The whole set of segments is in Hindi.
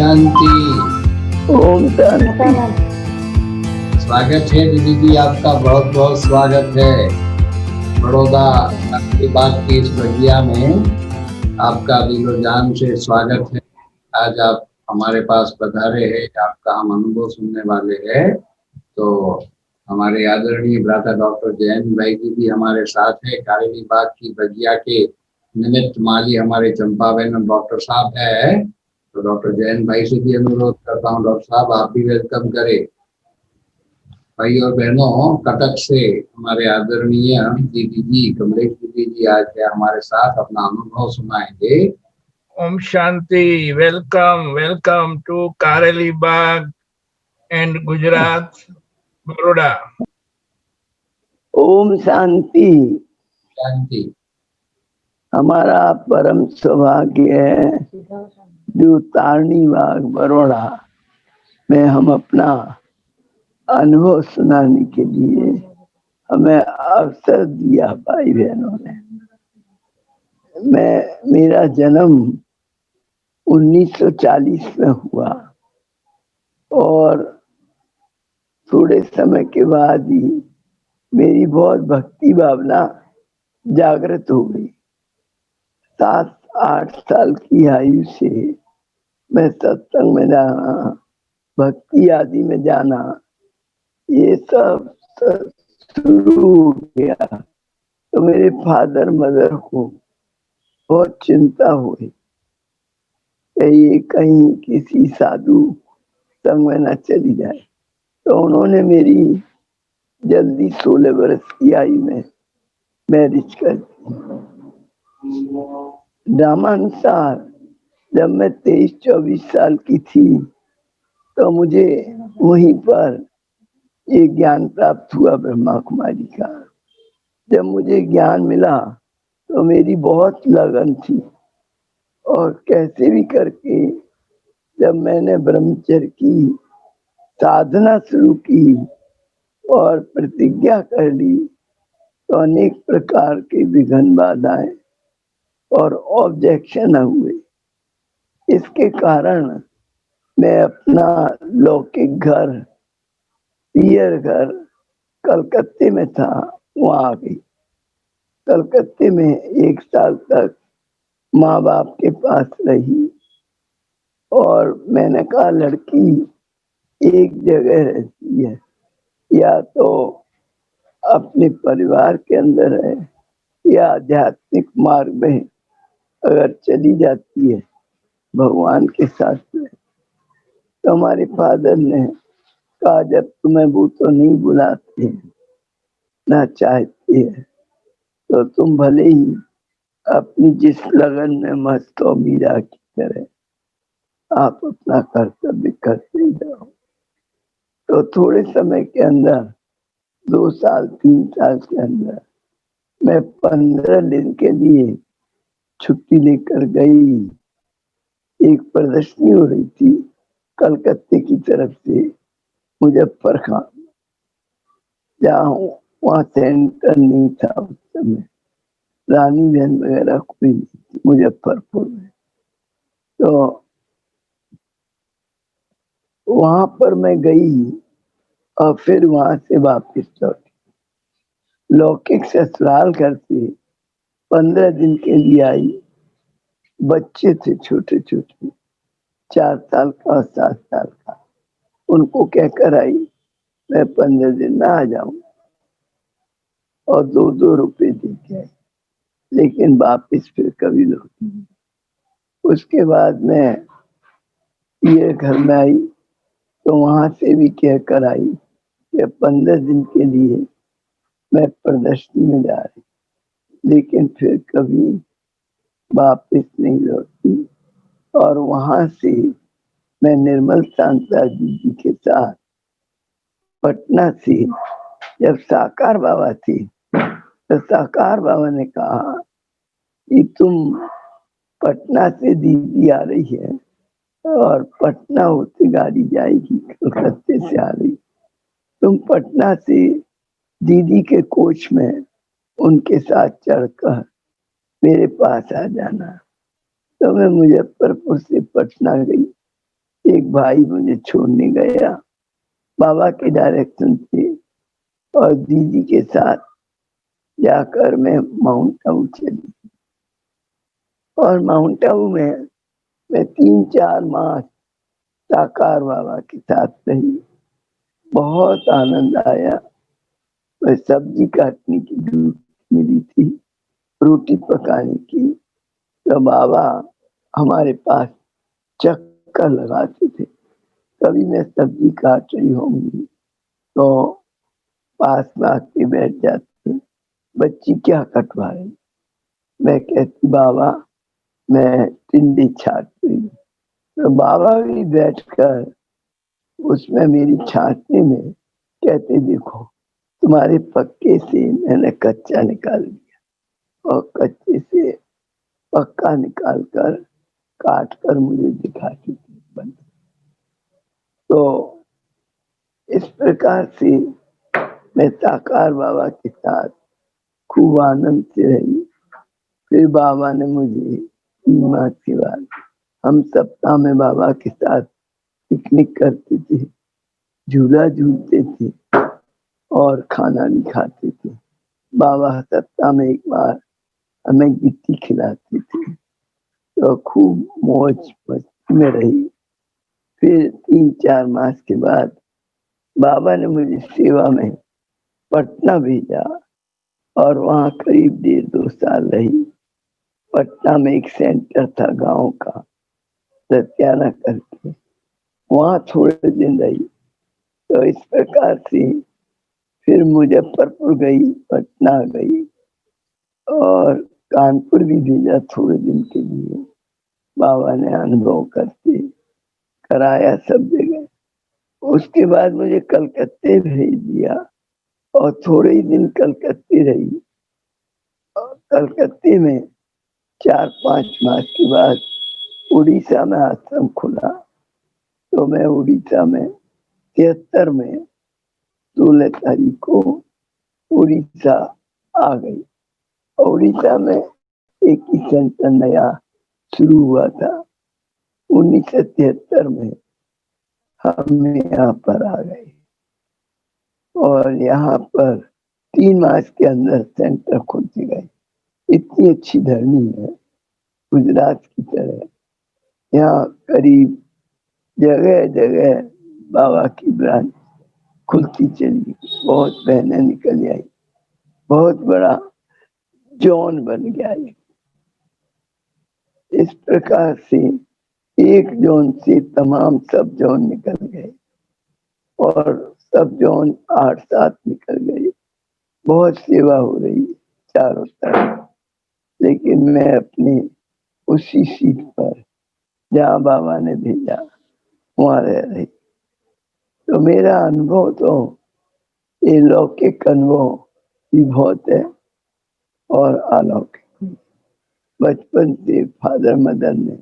शांति। ओम शांति। स्वागत है दीदी जी, आपका बहुत बहुत स्वागत है बड़ौदा के बाद की इस बगिया में। आपका दिलो जान से स्वागत है। आज आप हमारे पास पधारे हैं, आपका हम अनुभव सुनने वाले हैं। तो हमारे आदरणीय भ्राता डॉक्टर जयंत भाई जी भी हमारे साथ है। कारेली बाग की बगिया के निमित्त माली हमारे चंपाबेन डॉक्टर साहब है। तो डॉक्टर जयंत भाई से भी अनुरोध करता हूँ, डॉक्टर साहब आप भी वेलकम करें। भाई और बहनों, कटक से हमारे आदरणीय दीदी जी कमलेश दीदी जी आज हमारे साथ अपना अनुभव सुनाएंगे। Om Shanti, welcome to Kareli Bagh and Gujarat, Baroda. Om Shanti. शांति। हमारा परम सौभाग्य है जो तारनी बाग बड़ौदा में हम अपना अनुभव सुनाने के लिए हमें अवसर दिया भाई बहनों ने। मेरा जन्म 1940 में हुआ और थोड़े समय के बाद ही मेरी बहुत भक्ति भावना जागृत हो गई। 7-8 साल की आयु से मैं सत्संग में जाना, भक्ति आदि में जाना, ये सब शुरू हो गया। तो मेरे फादर मदर को बहुत चिंता हुई कि ये कहीं किसी साधु संग में न चली जाए। तो उन्होंने मेरी जल्दी 16 वर्ष की आयु में मैरिज कर दी। ड्रामानुसार जब मैं 23-24 साल की थी तो मुझे वहीं पर ये ज्ञान प्राप्त हुआ ब्रह्मा कुमारी का। जब मुझे ज्ञान मिला तो मेरी बहुत लगन थी और कैसे भी करके जब मैंने ब्रह्मचर्य की साधना शुरू की और प्रतिज्ञा कर ली तो अनेक प्रकार के विघ्न बाधाएं और ऑब्जेक्शन हुए। इसके कारण मैं अपना लौकिक घर, पियर घर कलकत्ते में था, वहां आ गई। कलकत्ते में 1 साल तक माँ बाप के पास रही और मैंने कहा लड़की एक जगह रहती है, या तो अपने परिवार के अंदर है या आध्यात्मिक मार्ग में अगर चली जाती है भगवान के साथ में। तो हमारे फादर ने कहा जब तुम्हें वो तो नहीं बुलाते ना चाहते हैं तो तुम भले ही अपनी जिस लगन में मस्त हो मीरा की तरह आप अपना कर्तव्य करते ही जाओ। तो थोड़े समय के अंदर 2 साल 3 साल के अंदर मैं 15 दिन के लिए छुट्टी लेकर गई। एक प्रदर्शनी हो रही थी कलकत्ते की तरफ से मुजफ्फर खान, जहाँ वहाँ सेंटर नहीं था उस समय, रानी बहन वगैरह कोई नहीं थी मुजफ्फरपुर में। तो वहां पर मैं गई और फिर वहां से वापस लौटी। लौकिक ससुराल घर से 15 दिन के लिए आई। बच्चे थे छोटे छोटे, 4 साल का और 7 साल का। उनको कहकर आई मैं 15 दिन में आ जाऊं और 2-2 रुपए दे के आई, लेकिन वापिस फिर कभी लौटी। उसके बाद मैं ये घर में आई तो वहां से भी कहकर आई कि 15 दिन के लिए मैं प्रदर्शनी में जा रही, लेकिन फिर कभी वापिस नहीं लौटी। और वहां से मैं निर्मल शांता जी के साथ पटना से जब साकार बाबा थे तो साकार बाबा ने कहा कि तुम पटना से दीदी आ रही है और पटना होते गाड़ी जाएगी, कलकत्ते से आ रही, तुम पटना से दीदी के कोच में उनके साथ चढ़कर मेरे पास आ जाना। तो मैं मुजफ्फरपुर से पटना गई एक भाई मुझे छोड़ने गया बाबा के डायरेक्शन से, और दीदी के साथ जाकर मैं माउंट आबू चली। और माउंट आबू में मैं 3-4 माह साकार बाबा के साथ रही। बहुत आनंद आया। मैं सब्जी काटने की ड्यूटी मिली थी, रोटी पकाने की, तो बाबा हमारे पास चक्कर लगाते थे। कभी मैं सब्जी काट रही होंगी तो पास में आके बैठ जाते, बच्ची क्या कटवा रही? मैं कहती बाबा मैं टिंडे छाट रही। तो बाबा भी बैठकर उसमें मेरी छाटने में कहते देखो तुम्हारे पक्के से मैंने कच्चा निकाल दिया, और कच्चे से पक्का निकाल कर काट कर मुझे दिखाती थी बंद। तो इस प्रकार से मैं साकार बाबा के साथ खूब आनंद से रही। फिर बाबा ने मुझे 3 माह के बाद, हम सप्ताह में बाबा के साथ पिकनिक करते थे, झूला झूलते थे और खाना भी खाते थे। बाबा सप्ताह में एक बार हमें गिट्टी खिलाते थे, तो खूब मौज मस्ती में रही। फिर 3-4 माह के बाद बाबा ने मुझे सेवा में पटना भेजा, और वहाँ करीब 1.5-2 साल रही। पटना में एक सेंटर था गांव का, सत्याना करके, वहाँ थोड़े दिन रही। तो इस प्रकार से फिर मुजफ्फरपुर गई, पटना गई, और कानपुर भी भेजा थोड़े दिन के लिए। बाबा ने अनुभव करते कराया सब जगह। उसके बाद मुझे कलकत्ते भेज दिया, और थोड़े ही दिन कलकत्ते रही। और कलकत्ते में 4-5 माह के बाद उड़ीसा में आश्रम खुला, तो मैं उड़ीसा में 73 में 16 तारीख को उड़ीसा आ गई। उड़ीसा में एक ही सेंटर नया शुरू हुआ था। 1973 में हम यहाँ पर आ गए, और यहाँ पर 3 माह के अंदर सेंटर खुलते गए। इतनी अच्छी धरनी है गुजरात की तरह। यहाँ करीब जगह जगह बाबा की ब्रांच खुलती चली, बहुत बहनें निकल आई, बहुत बड़ा जोन बन गया। इस प्रकार से एक जोन से तमाम सब जोन निकल गए, और सब जोन 8-7 निकल गए। बहुत सेवा हो रही चारों तरफ, लेकिन मैं अपनी उसी सीट पर जहाँ बाबा ने भेजा वहाँ रह रही। तो मेरा अनुभव तो ये लौकिक अनुभव भी बहुत है, और अलौकिक। बचपन से फादर मदर ने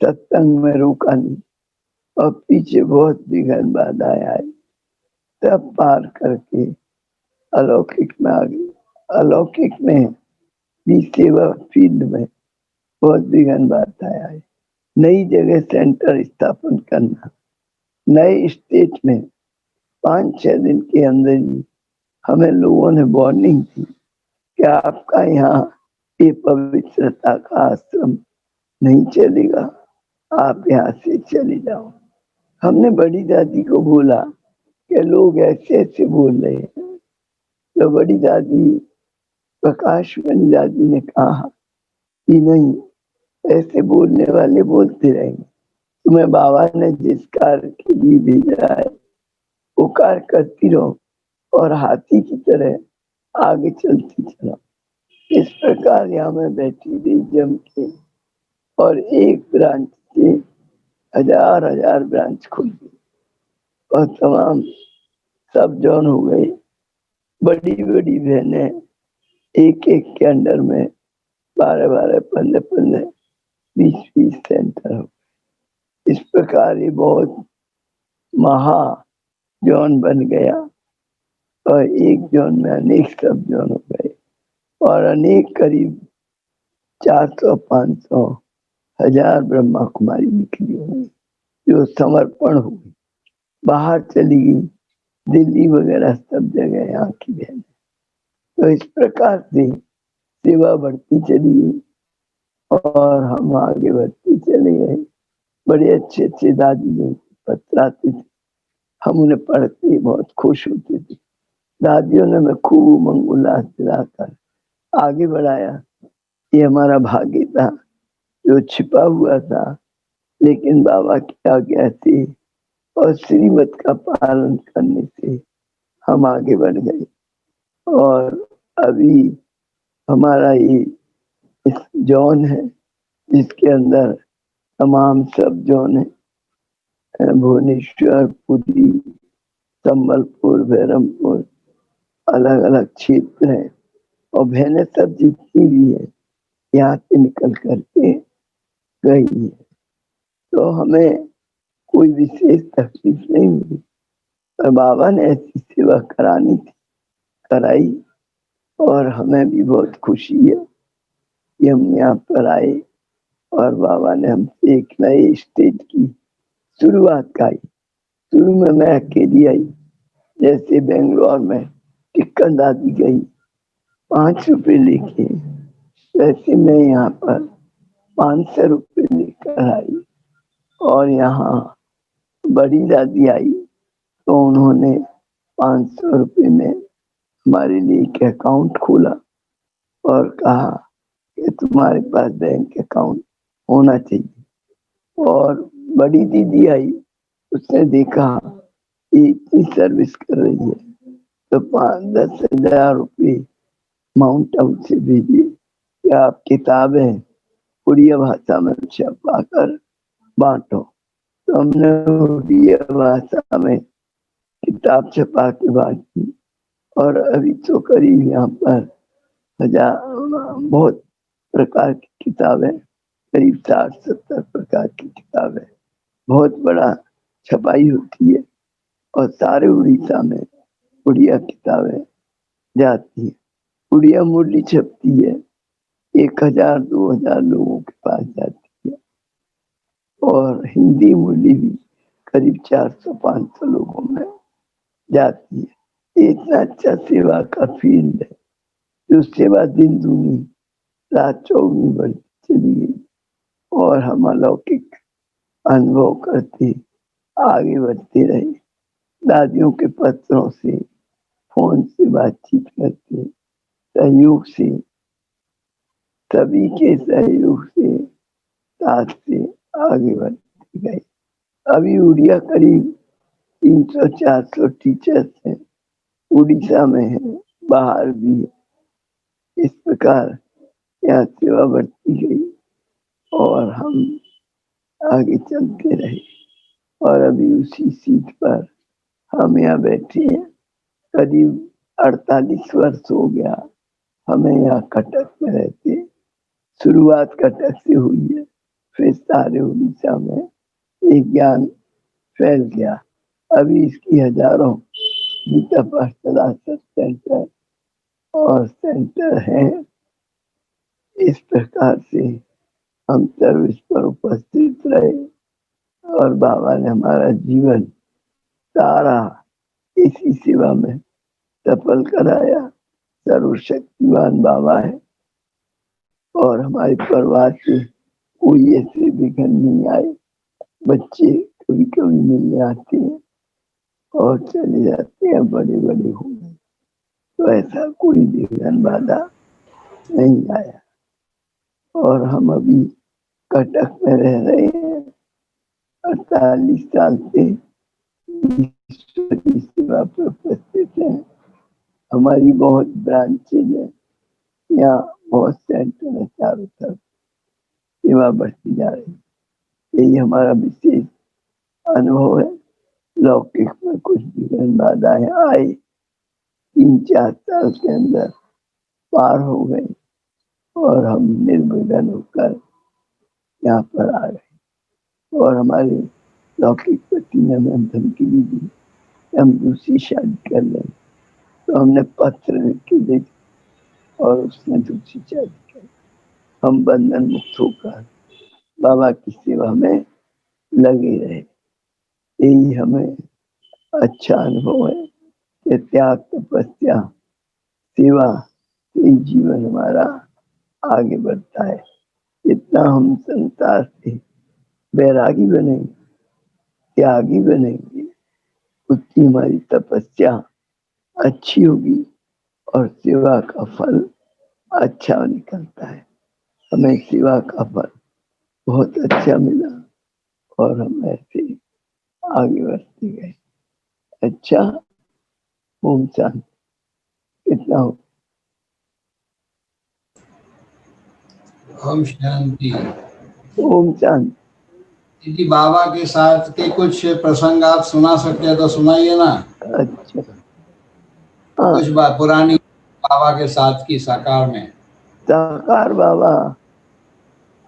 सत्संग में रोका नहीं, और पीछे बहुत विघ्न बाधाएं आई, तब पार करके अलौकिक में आ गई। अलौकिक में भी सेवा फील्ड में बहुत विघ्न बाधाएं आई। नई जगह सेंटर स्थापन करना, नए स्टेट में 5-6 दिन के अंदर ही हमें लोगों ने वार्निंग दी कि आपका यहाँ ये पवित्रता का आश्रम नहीं चलेगा, आप यहाँ से चले जाओ। हमने बड़ी दादी को बोला कि लोग ऐसे ऐसे बोल रहे हैं। तो बड़ी दादी प्रकाश मणि दादी ने कहा कि नहीं, ऐसे बोलने वाले बोलते रहेंगे, तुम्हें बाबा ने जिस कार्य के लिए भेजा है वो कार्य करती रहो, और हाथी की तरह आगे चलती चलो। इस प्रकार यहाँ में बैठी रही जम के, और एक ब्रांच से 1000 ब्रांच खुल गई, और तमाम सब जॉन हो गए। बड़ी बड़ी बहनें एक एक के अंडर में 12-12, 15-15, 20-20 सेंटर हो। इस प्रकार ये बहुत महा जॉन बन गया, और एक जॉन में अनेक सब जॉन हो गए, और अनेक करीब 400, 500, 1000 ब्रह्मा कुमारी निकली हुई, जो समर्पण हुई, बाहर चली गई, दिल्ली वगैरह सब जगह यहाँ की बहन। तो इस प्रकार से सेवा बढ़ती चली गई और हम आगे बढ़ते चले गए। बड़े अच्छे अच्छे दादी लोग पत्र आते थे, हम उन्हें पढ़ते बहुत खुश होते थे। दादियों ने हमें खूब उमंग उल्लास दिलाकर आगे बढ़ाया। ये हमारा भाग्य था जो छिपा हुआ था, लेकिन बाबा की आज्ञा थी और श्रीमत का पालन करने से हम आगे बढ़ गए। और अभी हमारा ये इस जोन है जिसके अंदर तमाम सब जोन है, भुवनेश्वर, पुरी, संबलपुर, बहरमपुर, अलग अलग क्षेत्र है। और बहनें सब जितनी भी है यहाँ से निकल करके गई है। तो हमें कोई विशेष तकलीफ नहीं हुई, पर बाबा ने ऐसी सेवा करानी थी, कराई। और हमें भी बहुत खुशी है कि हम यहाँ पर आए और बाबा ने हमसे एक नए स्टेज की शुरुआत कराई। शुरू में मैं अकेली आई, जैसे बेंगलोर में टिक्कर दादी गई 5 रुपए लेके, वैसे मैं यहाँ पर 500 रुपए लेकर आई। और यहाँ बड़ी दादी आई तो उन्होंने 500 रुपए में हमारे लिए एक अकाउंट खोला और कहा कि तुम्हारे पास बैंक अकाउंट होना चाहिए। और बड़ी दीदी आई, उसने देखा इतनी सर्विस कर रही है तो 5-10 हजार रुपये माउंट आबू से भेजिए कि आप किताबें उड़िया भाषा में छपा कर बांटो। तो हमने उड़िया भाषा में किताब छपा के बांटी और अभी तो करीब यहाँ पर बहुत प्रकार की किताबें, करीब 60-70 प्रकार की किताबें, बहुत बड़ा छपाई होती है और सारे उड़ीसा में उड़िया किताबें जाती है। उड़िया मुरली छपती है, 1000-2000 लोगों के पास जाती है। और हिंदी मुरली भी करीब 400-500 लोगों में जाती है। इतना अच्छा सेवा का फील्ड है, जो सेवा दिन दूनी रात चौगुनी बढ़ती चली गई और हम अलौकिक अनुभव करते आगे बढ़ते रहे। दादियों के पत्रों से, फोन से बातचीत करते, सहयोग से, सभी के सहयोग से, साथ से आगे बढ़ते गए। अभी उड़िया करीब 300-400 टीचर्स हैं, उड़ीसा में है, बाहर भी है। इस प्रकार यहाँ सेवा बढ़ती गई और हम आगे चलते रहे। और अभी उसी सीट पर हम यहाँ बैठे हैं। करीब 48 वर्ष हो गया हमें यहाँ कटक में रहते। शुरुआत कटक से हुई है, फिर सारे उड़ीसा में एक ज्ञान फैल गया। अभी इसकी हजारों गीता पाठशाला सेंटर और सेंटर हैं। इस प्रकार से हम सर्विस पर उपस्थित रहे और बाबा ने हमारा जीवन सारा इसी सेवा में सफल कराया। सर्वशक्तिमान बाबा है और हमारे परिवार से कोई ऐसे विघन नहीं आए। बच्चे कभी कभी मिलने आते हैं और चले जाते हैं, बड़े बड़े हो गए, तो ऐसा कोई विघन बाधा नहीं आया। और हम अभी कटक में रह रहे हैं। 48 साल से ईश्वर की सेवा पर उपस्थित है। हमारी बहुत ब्रांचेज है, यहाँ बहुत सेंटर है, चारों तरफ सेवा बढ़ती जा रही है। यही हमारा विशेष अनुभव है। लौकिक में कुछ विघ्न बाधाएं आई, 3-4 साल के अंदर पार हो गए और हम निर्विघ्न होकर यहाँ पर आ गए। और हमारे लौकिक पति ने हमें धमकी भी दी, हम दूसरी शादी कर लें, तो हमने पत्र लिख के दे और उसने दूसरी शादी कर। हम बंधन मुक्त होकर बाबा की सेवा में लगे रहे। यही हमें अच्छा अनुभव है कि त्याग, तपस्या, सेवा से जीवन हमारा आगे बढ़ता है। जितना हम संसार से बैरागी बनेंगे, त्यागी बनेंगे, उतनी हमारी तपस्या अच्छी होगी और सेवा का फल अच्छा निकलता है। हमें सेवा का फल बहुत अच्छा मिला और हम ऐसे आगे बढ़ते गए। अच्छा, ओम शांति। कितना हो? ओम शांति। ओम शांति। दीदी, बाबा के साथ के कुछ प्रसंग आप सुना सकते हैं तो सुनाइए ना। अच्छा, हाँ। कुछ बात पुरानी बाबा के साथ की साकार में। साकार बाबा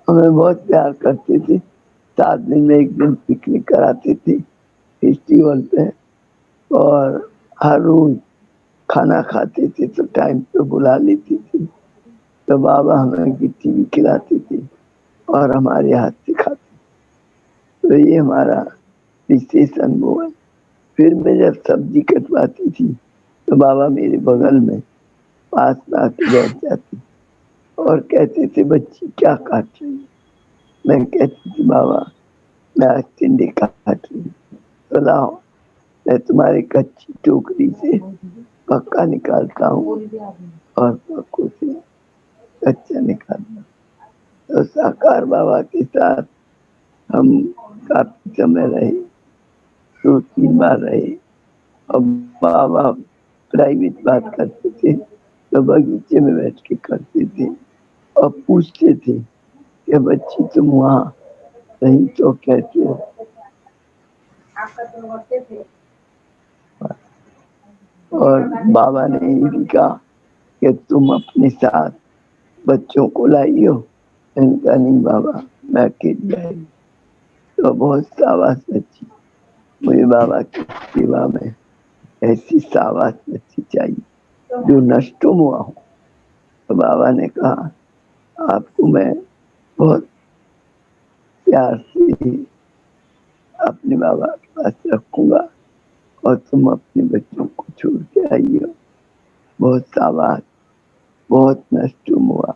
हमें बहुत प्यार करते थे। 7 दिन में एक दिन पिकनिक कराते थे फेस्टिवल पे, और हर रोज खाना खाते थे तो टाइम पे बुला लेते थे। तो बाबा हमें गिट्टी भी खिलाते थे और हमारे हाथ से खाते। तो ये हमारा विशेष अनुभव है। फिर मैं जब सब्जी कटवाती थी तो बाबा मेरे बगल में पास में आके बैठ जाते और कहते थे, बच्ची क्या काट रही है? मैं कहती थी, बाबा मैं आज टिंडे काट रही हूँ। तो लाओ, मैं तुम्हारी कच्ची टोकरी से पक्का निकालता हूँ और पक्कों से कच्चा निकालता हूँ। तो साकार बाबा के साथ हम काफी समय रहे, 2-3 बार रहे। और बाबा प्राइवेट बात करते थे तो बगीचे में बैठ के करते थे और पूछते थे कि बच्ची तुम वहाँ रही तो कैसे हो? और बाबा ने ये भी कहा कि तुम अपने साथ बच्चों को लाई हो। इनका नहीं बाबा, मैं अकेली आई। तो बहुत शाबाश बच्ची, मुझे बाबा की सेवा में ऐसी शाबाश बच्ची चाहिए जो नष्टों हुआ हो। तो बाबा ने कहा, आपको मैं बहुत प्यार से अपने बाबा के पास रखूंगा और तुम अपने बच्चों को छोड़ के आई हो। बहुत शाबाश, बहुत नष्टुम हुआ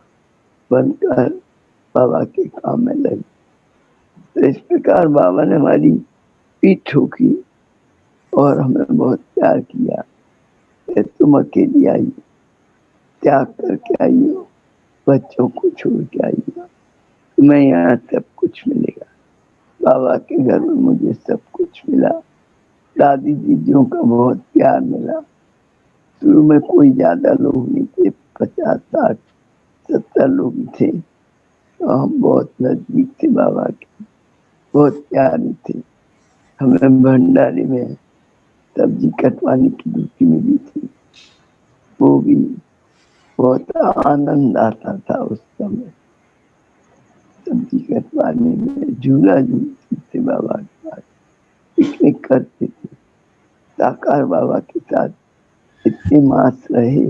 बनकर बाबा के काम में लगी। तो इस प्रकार बाबा ने हमारी पीठ ठोकी और हमें बहुत प्यार किया कि तुम अकेली आई हो, त्याग करके आई हो, बच्चों को छोड़ के आई हो, तुम्हें यहाँ सब कुछ मिलेगा। बाबा के घर में मुझे सब कुछ मिला। दादी दीदियों का बहुत प्यार मिला। शुरू में कोई ज्यादा लोग नहीं थे, 50, 60, 70 लोग थे। तो हम बहुत नजदीक थे बाबा के, बहुत प्यारे थे। हमें भंडारे में सब्जी कटवाने की ड्यूटी मिली थी। वो भी बहुत आनंद आता था उस समय सब्जी कटवाने में। झूला झूलते थे बाबा के पास, पिकनिक करते थे। साकार बाबा के साथ इतने मास रहे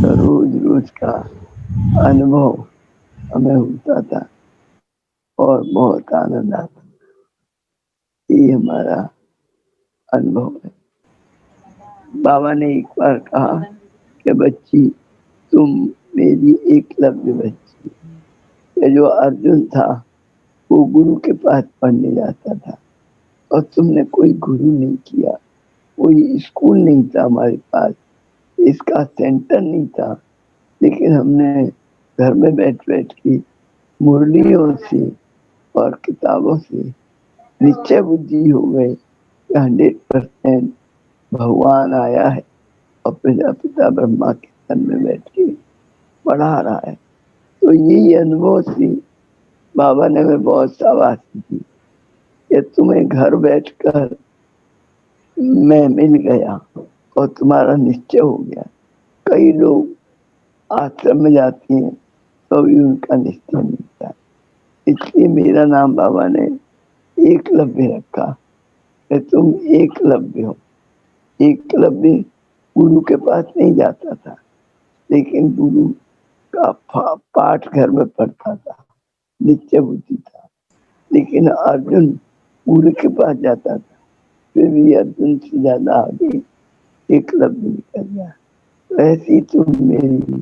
तो रोज रोज का अनुभव हमें होता था और बहुत आनंद आता। ये हमारा अनुभव है। बाबा ने एक बार कहा कि बच्ची तुम मेरी एकलव्य बच्ची। ये जो अर्जुन था वो गुरु के पास पढ़ने जाता था और तुमने कोई गुरु नहीं किया, कोई स्कूल नहीं था हमारे पास, इसका सेंटर नहीं था। लेकिन हमने घर में बैठ बैठ के मुरलियों से और किताबों से निश्चय बुद्धि हो गए 100% भगवान आया है और प्रजापिता ब्रह्मा के तन में बैठ के पढ़ा रहा है। तो यही अनुभव से बाबा ने हमें बहुत शाबाशी दी कि तुम्हें घर बैठकर मैं मिल गया और तुम्हारा निश्चय हो गया। कई लोग आश्रम में जाते हैं तो भी उनका निश्चय मिलता है। इसलिए मेरा नाम बाबा ने एकलव्य रखा कि तुम एकलव्य हो। एकलव्य गुरु के पास नहीं जाता था, लेकिन गुरु का पाठ घर में पढ़ता था, निश्चय बुद्धि था। लेकिन अर्जुन गुरु के पास जाता था फिर भी अर्जुन से ज्यादा आगे एकलव्य निकल गया। ऐसी तुम मेरी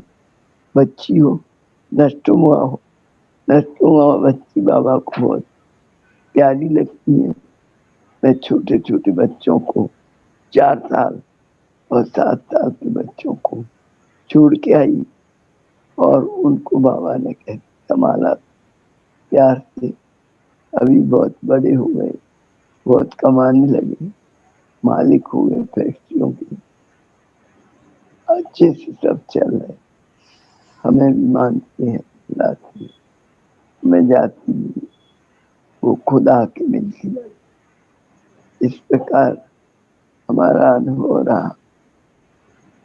बच्ची हो, नष्टुमा हो। नष्टुमा बच्ची बाबा को बहुत प्यारी लगती है। मैं छोटे छोटे बच्चों को, 4 साल और 7 साल के बच्चों को छोड़ के आई और उनको बाबा ने कह संभाला प्यार से। अभी बहुत बड़े हो गए, बहुत कमाने लगे, मालिक हो गए फैक्ट्रियों के, अच्छे से सब चल रहे। हमें भी मानते हैं, लाते हैं। मैं जाती हूँ, वो खुदा के मिलती है। इस प्रकार हमारा अनुभव रहा।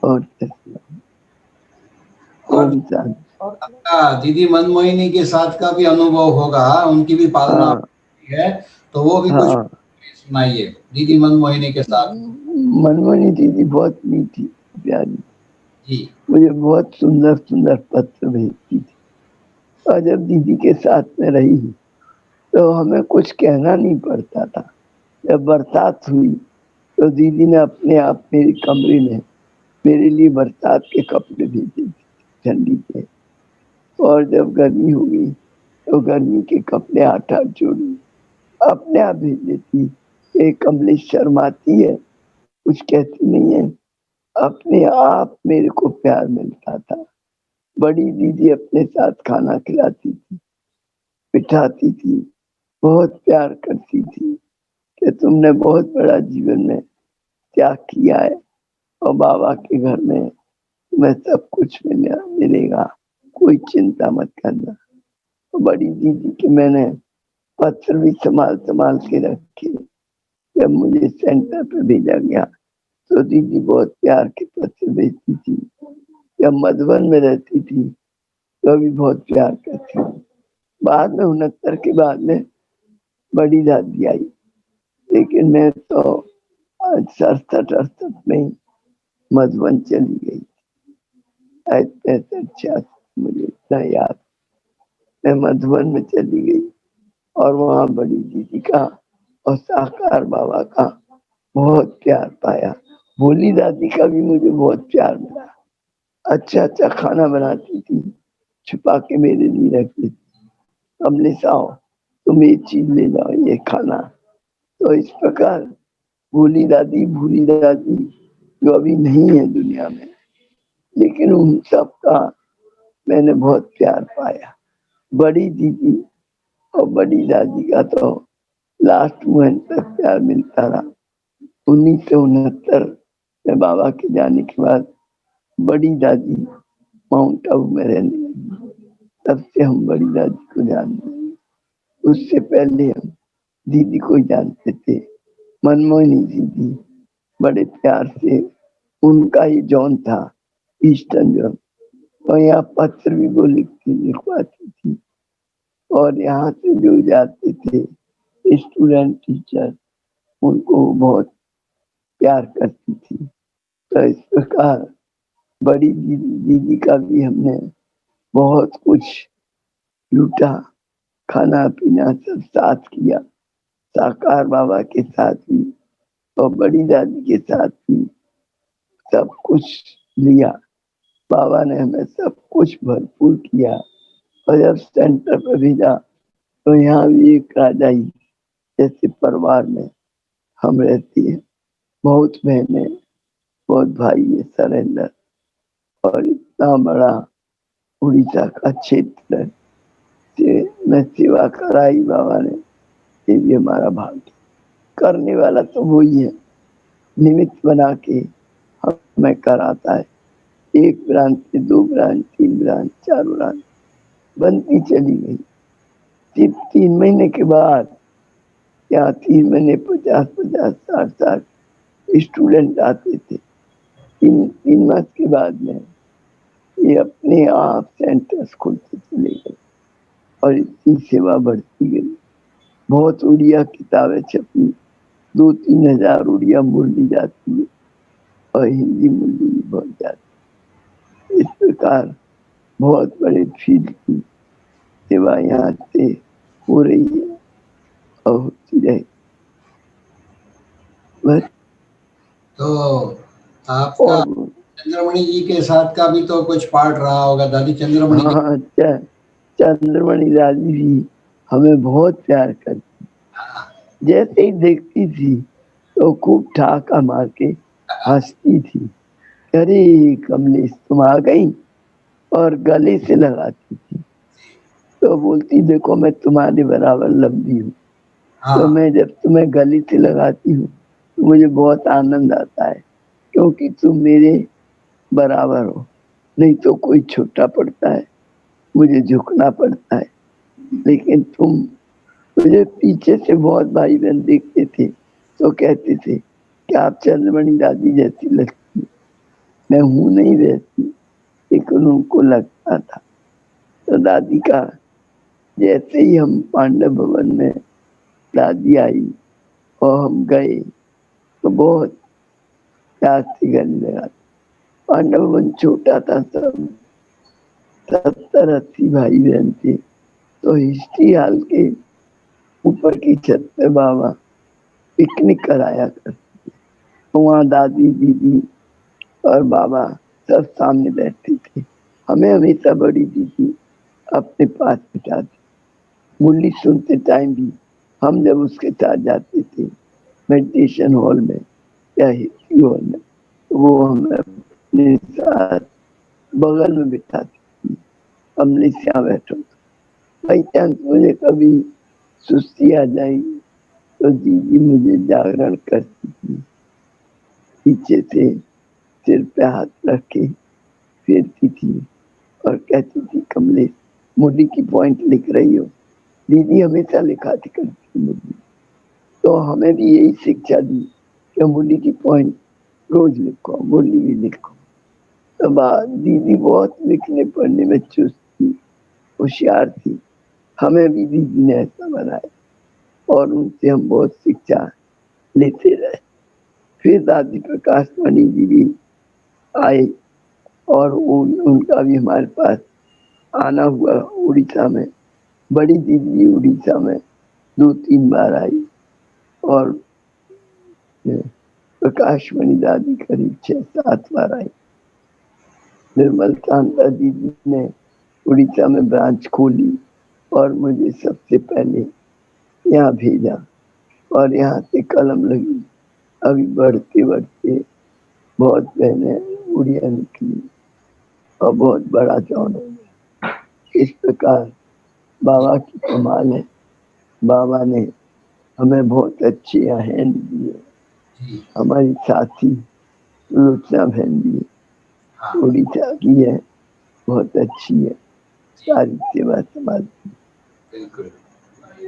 और और आपका दीदी मनमोहिनी के साथ का भी अनुभव होगा, उनकी भी पालना हाँ होती है, तो वो भी कुछ हाँ, सुनाइए दीदी मनमोहिनी के साथ। मनमोहनी दीदी बहुत मीठी प्यारी, जी मुझे बहुत सुंदर सुंदर पत्र भेजती थी। और जब दीदी के साथ में रही तो हमें कुछ कहना नहीं पड़ता था। जब बरसात हुई तो दीदी ने अपने आप मेरे कमरे में मेरे लिए बरसात के कपड़े भेजे थे, ठंडी के। और जब गर्मी हुई तो गर्मी के कपड़े 8-8 जोड़ी अपने आप भेज देती। एक कमलेश शर्माती है, कुछ कहती नहीं है, अपने आप मेरे को प्यार मिलता था। बड़ी दीदी अपने साथ खाना खिलाती थी, बिठाती थी, बहुत प्यार करती थी कि तुमने बहुत बड़ा जीवन में त्याग किया है और बाबा के घर में तुम्हें सब कुछ मिलेगा, कोई चिंता मत करना। तो बड़ी दीदी के मैंने पत्र भी संभाल संभाल के रखे। जब मुझे सेंटर पे भेजा गया तो दीदी बहुत प्यार के पत्र भेजती थी। जब मधुबन में रहती थी तो भी बहुत प्यार करती थी। बाद में 69 के बाद में बड़ी दादी आई, लेकिन मैं तो 67-68 में ही मधुबन चली गई। 65-66 मुझे इतना याद। मैं मधुबन में चली गई और वहाँ बड़ी दीदी का और साकार बाबा का बहुत प्यार पाया। भोली दादी का भी मुझे बहुत प्यार मिला। अच्छा अच्छा खाना बनाती थी, छुपा के मेरे लिए रखती थी। कमलेश आओ, तुम ये चीज ले जाओ, ये खाना। तो इस प्रकार भोली दादी जो अभी नहीं है दुनिया में, लेकिन उन सब का मैंने बहुत प्यार पाया। बड़ी दीदी और बड़ी दादी का तो लास्ट मोमेंट तक प्यार मिलता रहा। 1969 में बाबा के जाने के बाद बड़ी दादी माउंट आबू में रहने लगी। तब से हम बड़ी दादी को जानते हैं। उससे पहले हम दीदी को जानते थे, मनमोहनी दीदी। बड़े प्यार से उनका ही जॉन था, ईस्टर्न जॉन। और यहाँ पत्र भी वो लिखवाती थी। और यहाँ से जो जाते थे स्टूडेंट टीचर, उनको बहुत प्यार करती थी। तो इस प्रकार बड़ी दीदी का भी हमने बहुत कुछ लूटा, खाना पीना सब साथ किया, साकार बाबा के साथ भी और बड़ी दादी के साथ भी सब कुछ लिया। बाबा ने हमें सब कुछ भरपूर किया। और जब सेंटर पर भेजा तो यहाँ भी एक राजाई जैसे परिवार में हम रहती है। बहुत बहने, बहुत भाई है, सरेंडर। और इतना बड़ा उड़ीसा का क्षेत्र है, में सेवा कराई बाबा ने, ये भी हमारा भाग्य। करने वाला तो वही है, निमित्त बना के हमें कराता है। 1 ब्रांच से 2 ब्रांच, 3 ब्रांच, 4 ब्रांच बनती चली गई। सिर्फ 3 महीने के बाद, यहाँ 3 महीने 50-50, 60-60 स्टूडेंट आते थे। 3 मास के बाद में ये अपने आप सेंटर्स खुलते चले गए और इतनी सेवा बढ़ती गई। बहुत उड़िया किताबें छपी, 2-3 हजार उड़िया मूल जाती है और हिंदी मूल भी बहुत जाती। इस प्रकार बहुत बड़े फील्ड की सेवा यहाँ से हो रही है और होती रहे। बस। तो आपका और चंद्रमणि जी के साथ का भी तो कुछ पार्ट रहा होगा, दादी चंद्रमणि जी। हाँ, चंद्रमणि दादी भी हमें बहुत प्यार करती, जैसे ही देखती थी तो खूब ठहाका मार के हंसती थी, अरे कमलेश तुम आ गई, और गले से लगाती थी। तो बोलती देखो मैं तुम्हारे बराबर लंबी हूँ, तो हाँ मैं जब तुम्हें गले से लगाती हूँ तो मुझे बहुत आनंद आता है, क्योंकि तुम मेरे बराबर हो, नहीं तो कोई छोटा पड़ता है, मुझे झुकना पड़ता है। लेकिन तुम, मुझे पीछे से बहुत भाई बहन देखते थे तो कहते थे कि आप चंद्रमणि दादी जैसी लगती। मैं हूं नहीं वैसी, लेकिन उनको लगता था। तो दादी का, जैसे ही हम पांडव भवन में दादी आई और हम गए तो बहुत प्यार से गले लगा। पांडव भवन छोटा था, सब 70-80 भाई बहन थे। तो हिस्ट्री हॉल के ऊपर की छत पे बाबा पिकनिक कराया कर, तो वहाँ दादी दीदी और बाबा सब सामने बैठते थे। हमें हमेशा बड़ी दीदी अपने पास बिठाती। मुरली सुनते टाइम भी हम जब उसके साथ जाते थे मेडिटेशन हॉल में या हिस्ट्री हॉल में, तो वो हमें अपने साथ बगल में बिठाती थी। हमने यहाँ बैठो, बाई चांस मुझे कभी सुस्ती आ जाएगी तो दीदी मुझे जागरण करती थी, पीछे से सिर पे हाथ रख के फेरती थी और कहती थी कमलेश मुरली की पॉइंट लिख रही हो। दीदी हमेशा लिखाती करती थी मुरली, तो हमें भी यही शिक्षा दी कि मुरली की पॉइंट रोज लिखो, मुरली भी लिखो। तो दीदी बहुत लिखने पढ़ने में चुस्त थी, होशियार थी। हमें भी दीदी ने ऐसा बनाया और उनसे हम बहुत शिक्षा लेते रहे। फिर दादी प्रकाश मणि जी भी आए और उनका भी हमारे पास आना हुआ उड़ीसा में। बड़ी दीदी उड़ीसा में 2-3 बार आई और प्रकाश मणि दादी करीब 6-7 बार आई। निर्मल कांता दीदी ने उड़ीसा में ब्रांच खोली और मुझे सबसे पहले यहाँ भेजा और यहाँ से कलम लगी। अभी बढ़ते बढ़ते बहुत बहने उड़िया निकली और बहुत बड़ा जॉन हो गया। इस प्रकार बाबा की कमाल है। बाबा ने हमें बहुत अच्छे हैंड दिए। हमारी साथी सुलोचना बहन भी उड़ीसा की है, बहुत अच्छी है, सारी सेवा संभालती बिल्कुल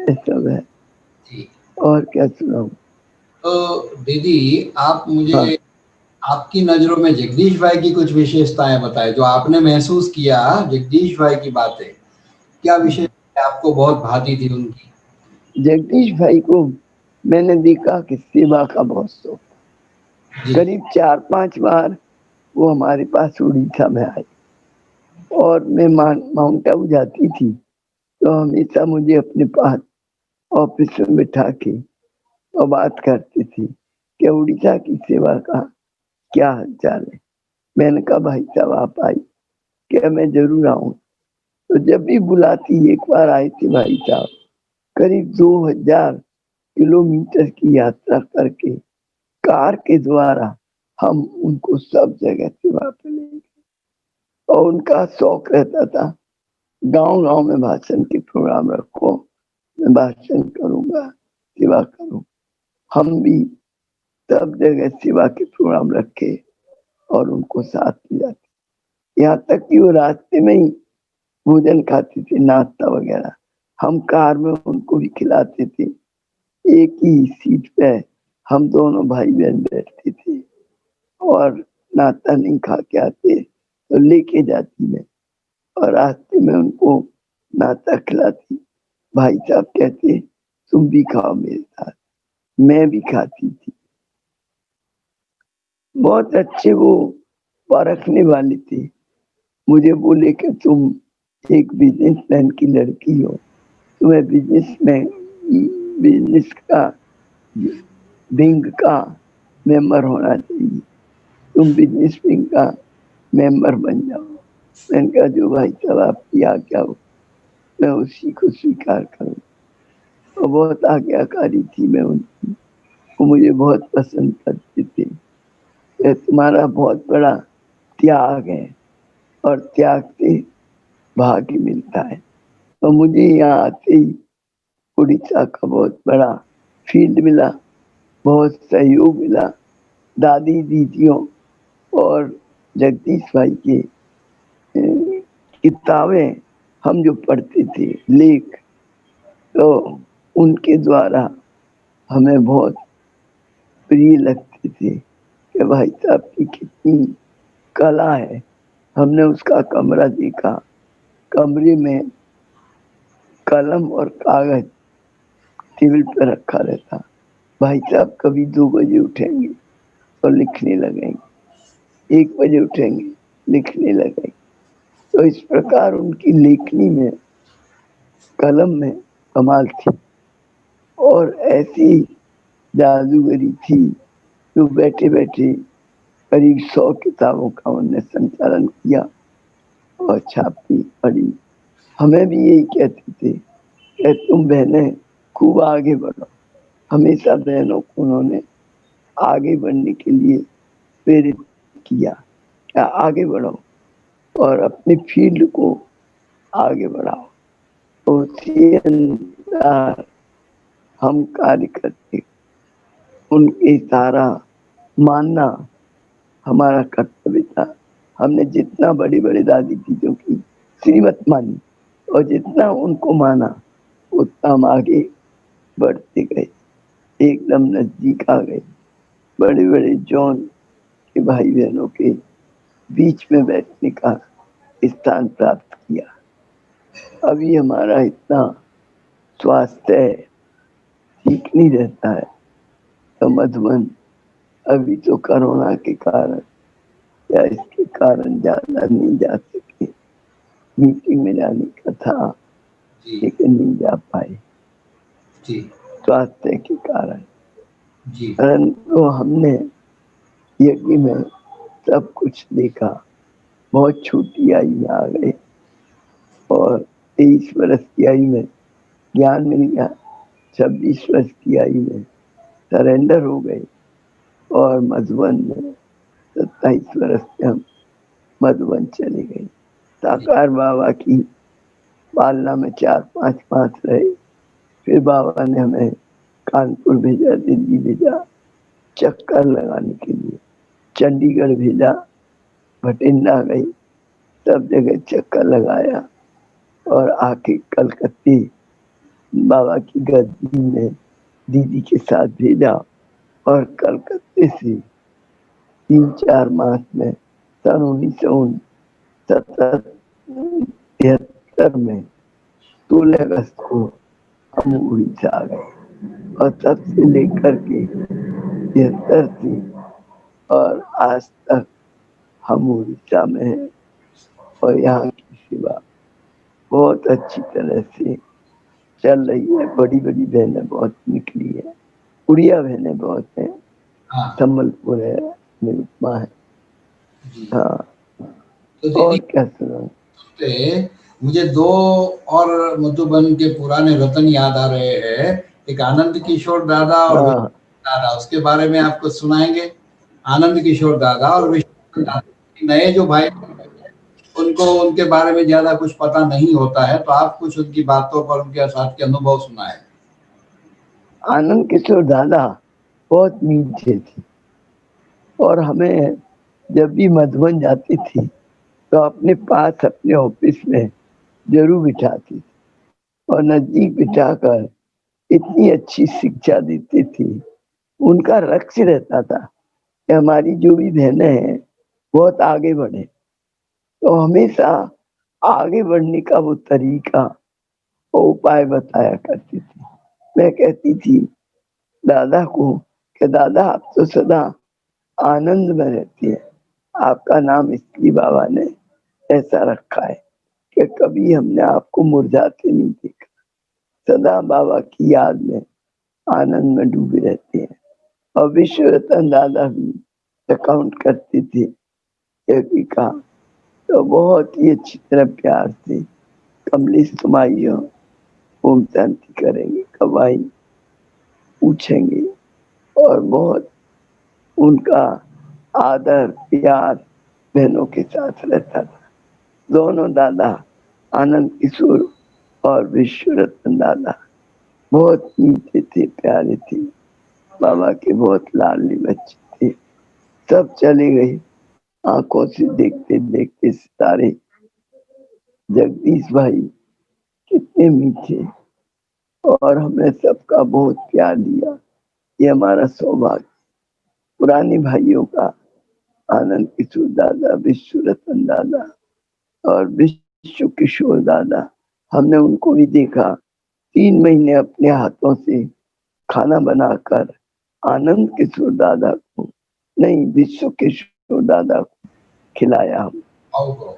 सब है। जी। और क्या सुनाऊं? तो दीदी आप मुझे हाँ, आपकी नजरों में जगदीश भाई की कुछ विशेषताएं बताएं जो आपने महसूस किया। जगदीश भाई की बातें क्या विशेषताएं आपको बहुत भाती थी उनकी? जगदीश भाई को मैंने देखा कि सेवा का बहुत शौक। जी करीब 4-5 बार वो हमारे पास उड़ीसा में आए और मैं माउंट आबू जाती थी तो हमेशा मुझे अपने पास ऑफिस में बिठा के और बात करती थी कि उड़ीसा की सेवा का क्या हालचाल है। मैंने कहा भाई साहब आप आई, क्या मैं जरूर आऊं। तो जब भी बुलाती, एक बार आए थे भाई साहब, करीब 2000 किलोमीटर की यात्रा करके कार के द्वारा हम उनको सब जगह सेवा पे ले गए। और उनका शौक रहता था गांव गांव में भाषण के प्रोग्राम रखो, मैं भाषण करूंगा, सेवा करूं। हम भी सब जगह सेवा के प्रोग्राम रखे और उनको साथ ले जाते। यहाँ तक कि वो रास्ते में ही भोजन खाते थे, नाश्ता वगैरह हम कार में उनको भी खिलाते थे। एक ही सीट पे हम दोनों भाई बहन बैठते थे और नाश्ता नहीं खा के आते तो लेके जाती मैं और रास्ते में उनको नाश्ता खिलाती। भाई साहब कहते तुम भी खाओ मेरे साथ, मैं भी खाती थी। बहुत अच्छे वो परखने वाले थे। मुझे बोले कि तुम एक बिजनेसमैन की लड़की हो, तुम्हें बिजनेस का विंग का मेंबर होना चाहिए, तुम बिजनेस विंग का मेंबर बन जाओ। मैंने कहा जो भाई साहब आपकी आज्ञा हो, मैं उसी को स्वीकार करूँ। और बहुत आज्ञाकारी थी मैं उनकी, वो मुझे बहुत पसंद करते थे। ये तुम्हारा बहुत बड़ा त्याग है और त्याग से भाग्य मिलता है। तो मुझे यहाँ आते ही उड़ीसा का बहुत बड़ा फील्ड मिला, बहुत सहयोग मिला। दादी दीदियों और जगदीश भाई के किताबें हम जो पढ़ते थे, लेख, तो उनके द्वारा हमें बहुत प्रिय लगते थे कि भाई साहब की कितनी कला है। हमने उसका कमरा देखा, कमरे में कलम और कागज टेबल पर रखा रहता। भाई साहब कभी 2 बजे उठेंगे और लिखने लगेंगे, 1 बजे उठेंगे लिखने लगेंगे। तो इस प्रकार उनकी लेखनी में, कलम में कमाल थी। और ऐसी जादूगरी थी जो बैठे बैठे करीब 100 किताबों का उन्होंने संचालन किया और छापी, पढ़ी। हमें भी यही कहते थे कि तुम बहनें खूब आगे बढ़ो। हमेशा बहनों को उन्होंने आगे बढ़ने के लिए प्रेरित किया, क्या आगे बढ़ो और अपने फील्ड को आगे बढ़ाओ। तो उसी अनुसार हम कार्य करते, उनके सारा मानना हमारा कर्तव्य था। हमने जितना बड़े बड़े दादी दीदियों की श्रीमत मानी और जितना उनको माना, उतना हम आगे बढ़ते गए, एकदम नजदीक आ गए। बड़े बड़े जॉन के भाई बहनों के बीच में बैठने का स्थान प्राप्त किया। अभी हमारा इतना स्वास्थ्य ठीक नहीं रहता है, तो मधुबन अभी तो कोरोना के कारण या इसके कारण ज्यादा नहीं जा सके। मीटिंग में जाने का था जी लेकिन नहीं जा पाए जी स्वास्थ्य के कारण। जी परंतु हमने यज्ञ में सब कुछ देखा। बहुत छोटी आयु में आ गए और 23 वर्ष की आयु में ज्ञान मिल गया। 26 वर्ष की आयु में सरेंडर हो गए और मधुबन में 27 वर्ष में हम मधुबन चले गए। साकार बाबा की पालना में 4-5 मास रहे। फिर बाबा ने हमें कानपुर भेजा, दिल्ली भेजा चक्कर लगाने के लिए, चंडीगढ़ भेजा, भटिंडा गई, सब जगह चक्कर लगाया और आके कलकत्ते बाबा की गद्दी में दीदी के साथ भेजा। और कलकत्ते से 3-4 मास में सन 1973 में 16 अगस्त को हम उड़ीसा आ गए और तब से लेकर के 73 से और आज तक हम उड़ीसा में हैं। और यहाँ की सेवा बहुत अच्छी तरह से चल रही है। बड़ी बड़ी बहनें बहुत निकली है, उड़िया बहनें बहुत हैं, हाँ संबलपुर है, निरुपमा है। जी। हाँ, तो और दीदी क्या सुनाऊं? पे मुझे 2 और मधुबन के पुराने रतन याद आ रहे हैं। एक आनंद किशोर दादा और हाँ, विश्वनाथ दादा, उसके बारे में आपको सुनाएंगे। आनंद किशोर दादा और विश्वनाथ दादा, नए जो भाई उनको उनके बारे में ज्यादा कुछ पता नहीं होता है, तो आप कुछ उनकी बातों पर उनके साथ के अनुभव सुनाए। आनंद किशोर दादा बहुत मीठे थे और हमें जब भी मधुबन जाती थी तो अपने पास अपने ऑफिस में जरूर बिठाती थी और नजदीक बिठाकर इतनी अच्छी शिक्षा देती थी। उनका लक्ष्य रहता था कि हमारी जो भी बहनें हैं बहुत आगे बढ़े, तो हमेशा आगे बढ़ने का वो तरीका, वो उपाय बताया करती थी। मैं कहती थी दादा को कि दादा आप तो सदा आनंद में रहती है, आपका नाम इसलिए बाबा ने ऐसा रखा है कि कभी हमने आपको मुरझाते नहीं देखा, सदा बाबा की याद में आनंद में डूबे रहते हैं। और विश्व रतन दादा भी अकाउंट करते थे यज्ञ का, तो बहुत ही अच्छी तरह प्यार से कमलेश तुम आई हो, ओम शांति करेंगे, कब आई पूछेंगे, और बहुत उनका आदर प्यार बहनों के साथ रहता था। दोनों दादा आनंद किशोर और विश्व रतन दादा बहुत मीठे थे, प्यारे थे, बाबा के बहुत लाडले बच्चे थे। सब चले गए, आंखों से देखते देखते सितारे। जगदीश भाई कितने मीठे, और हमने सबका बहुत प्यार दिया, ये हमारा सौभाग्य। पुराने भाइयों का आनंद किशोर दादा, विश्व रतन दादा और विश्व किशोर दादा, हमने उनको भी देखा 3 महीने अपने हाथों से खाना बनाकर आनंद किशोर दादा को, नहीं विश्व किशोर दादा को खिलाया। हम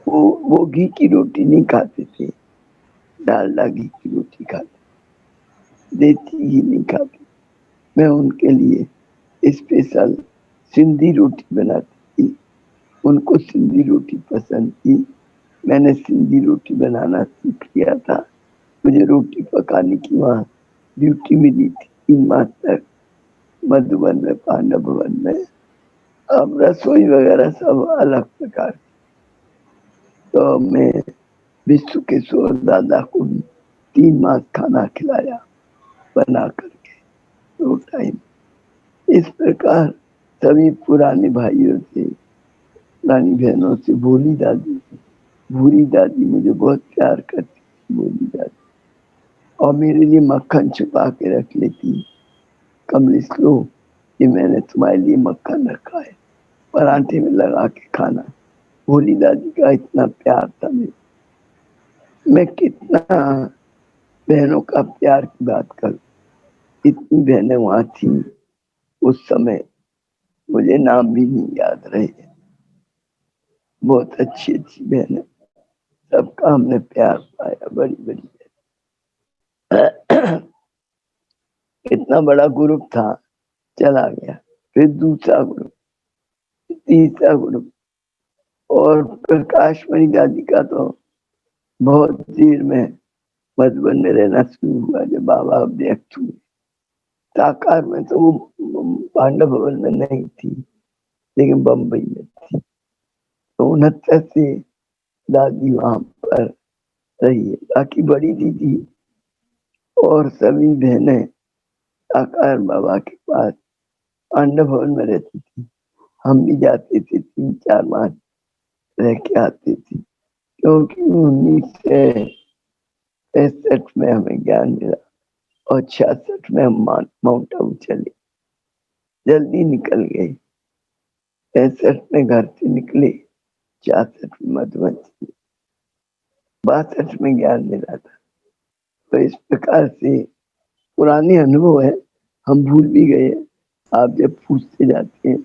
वो घी की रोटी नहीं खाते थे, डालडा घी की रोटी खाते, देसी घी नहीं खाते। मैं उनके लिए स्पेशल सिंधी रोटी बनाती थी, उनको सिंधी रोटी पसंद थी। मैंने सिंधी रोटी बनाना सीख लिया था। मुझे रोटी पकाने की वहाँ ड्यूटी मिली थी 3 माह तक, मधुबन में, पांडव भवन में। अब रसोई वगैरह सब अलग प्रकार की। तो मैं विश्व किशोर दादा को भी 3 माह खाना खिलाया बना करके 2 टाइम। इस प्रकार सभी पुराने भाइयों से, पुरानी बहनों से, भोली दादी मुझे बहुत प्यार करती, भोली दादी, और मेरे लिए मक्खन छुपा के रख लेती। कमलेश लो, ये मैंने तुम्हारे लिए मक्खन रखा है, पराठे में लगा के खाना। भोली दादी का इतना प्यार था मैं कितना बहनों का प्यार की बात करूं। इतनी बहनें वहां थी उस समय, मुझे नाम भी नहीं याद रहे। बहुत अच्छी अच्छी बहनें, सबका हमने प्यार पाया, बड़ी बड़ी। इतना बड़ा ग्रुप था, चला गया, फिर दूसरा ग्रुप, तीसरा ग्रुप, और प्रकाश मणि दादी का तो बहुत देर में मधुबन में रहना शुरू हुआ जब बाबा व्यक्त हुए। साकार में तो वो पांडव भवन में नहीं थी, लेकिन बम्बई में थी। तो 69 से दादी वहां पर रही है। बाकी बड़ी दीदी और सभी बहनें साकार बाबा के पास पांडव भवन में रहती थी। हम भी जाते थे, 3-4 माह रह के आते थे, क्योंकि 1963 में हमें ज्ञान मिला और 66 में हम माउंट आबू चले, जल्दी निकल गए। 65 में घर से निकले, 66 में मधुबन चले, 62 में ज्ञान मिला था। तो इस प्रकार से पुराने अनुभव है, हम भूल भी गए। आप जब पूछते जाते हैं